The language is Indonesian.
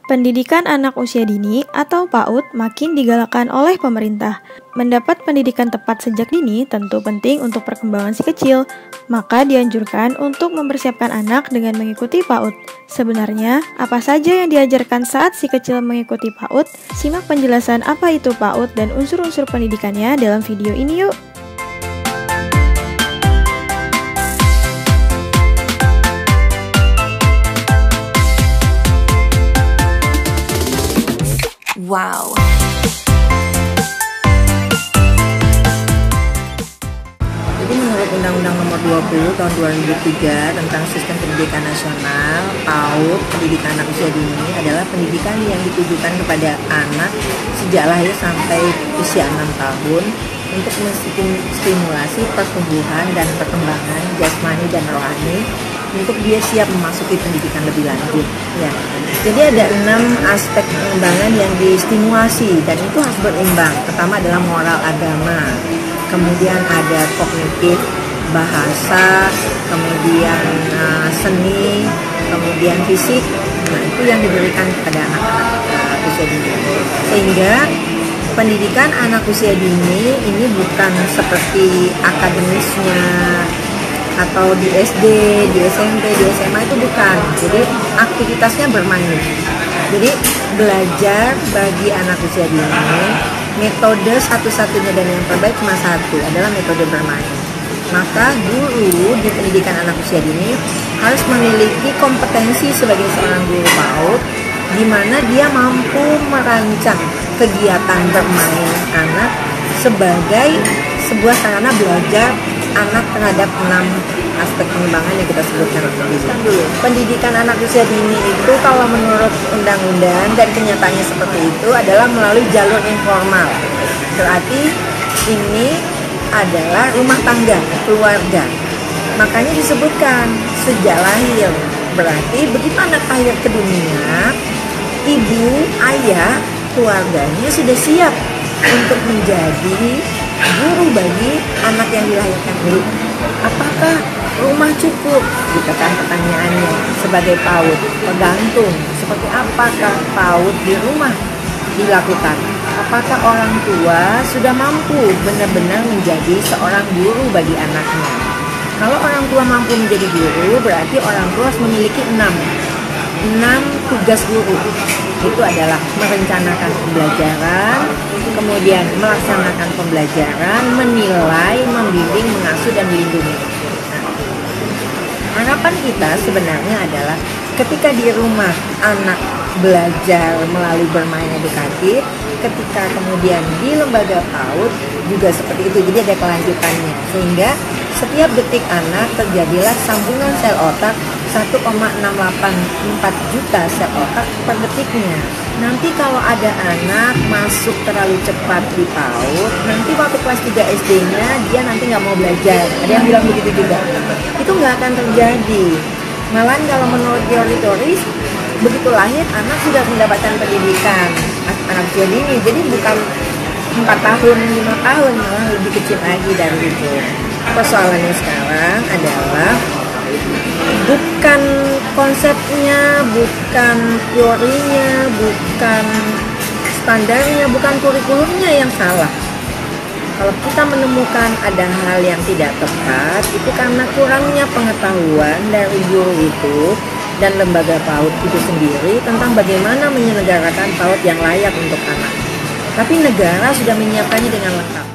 Pendidikan anak usia dini atau PAUD makin digalakkan oleh pemerintah. Mendapat pendidikan tepat sejak dini tentu penting untuk perkembangan si kecil, maka dianjurkan untuk mempersiapkan anak dengan mengikuti PAUD. Sebenarnya, apa saja yang diajarkan saat si kecil mengikuti PAUD? Simak penjelasan apa itu PAUD dan unsur-unsur pendidikannya dalam video ini yuk! Wow. Jadi menurut Undang-Undang Nomor 20 Tahun 2003 tentang Sistem Pendidikan Nasional, PAUD, pendidikan anak usia dini adalah pendidikan yang ditujukan kepada anak sejak lahir sampai usia 6 tahun untuk menstimulasi pertumbuhan dan perkembangan jasmani dan rohani untuk dia siap memasuki pendidikan lebih lanjut. Ya. Jadi ada 6 aspek pengembangan yang distimulasi dan itu harus berimbang. Pertama adalah moral agama, kemudian ada kognitif, bahasa, kemudian seni, kemudian fisik. Nah itu yang diberikan kepada anak-anak usia dini. Sehingga pendidikan anak usia dini ini bukan seperti akademisnya atau di SD, di SMP, di SMA itu bukan. Jadi aktivitasnya bermain. Jadi belajar bagi anak usia dini, metode satu-satunya dan yang terbaik cuma satu, adalah metode bermain. Maka guru di pendidikan anak usia dini harus memiliki kompetensi sebagai seorang guru PAUD, di mana dia mampu merancang kegiatan bermain anak sebagai sebuah sarana belajar anak terhadap 6 aspek pengembangan yang kita sebutkan tadi. Pendidikan anak usia dini itu kalau menurut undang-undang dan kenyataannya seperti itu adalah melalui jalur informal. Berarti ini adalah rumah tangga, keluarga. Makanya disebutkan sejak lahir. Berarti begitu anak lahir ke dunia, ibu, ayah, keluarganya sudah siap untuk menjadi guru bagi anak yang dilahirkan ini. Apakah rumah cukup? Gitu kan pertanyaannya sebagai PAUD. Tergantung seperti apakah PAUD di rumah dilakukan. Apakah orang tua sudah mampu benar-benar menjadi seorang guru bagi anaknya? Kalau orang tua mampu menjadi guru, berarti orang tua harus memiliki 6 tugas guru. Itu adalah merencanakan pembelajaran, kemudian melaksanakan pembelajaran, menilai, membimbing, mengasuh, dan melindungi. Nah, harapan kita sebenarnya adalah ketika di rumah anak belajar melalui bermain edukatif, ketika kemudian di lembaga PAUD juga seperti itu, jadi ada kelanjutannya. Sehingga setiap detik anak terjadilah sambungan sel otak 1,684 juta sel otak per detiknya. Nanti kalau ada anak masuk terlalu cepat di PAUD, nanti waktu kelas 3 SD-nya dia nanti nggak mau belajar. Ada yang bilang begitu juga. Itu nggak akan terjadi. Malahan kalau menurut teori-teoris, begitu lahir anak sudah mendapatkan pendidikan anak usia dini. Jadi bukan 4 tahun, 5 tahun, malah lebih kecil lagi dari itu. Persoalannya sekarang adalah bukan konsepnya, bukan teorinya, bukan standarnya, bukan kurikulumnya yang salah. Kalau kita menemukan ada hal yang tidak tepat, itu karena kurangnya pengetahuan dari guru itu dan lembaga PAUD itu sendiri tentang bagaimana menyelenggarakan PAUD yang layak untuk anak. Tapi negara sudah menyiapkannya dengan lengkap.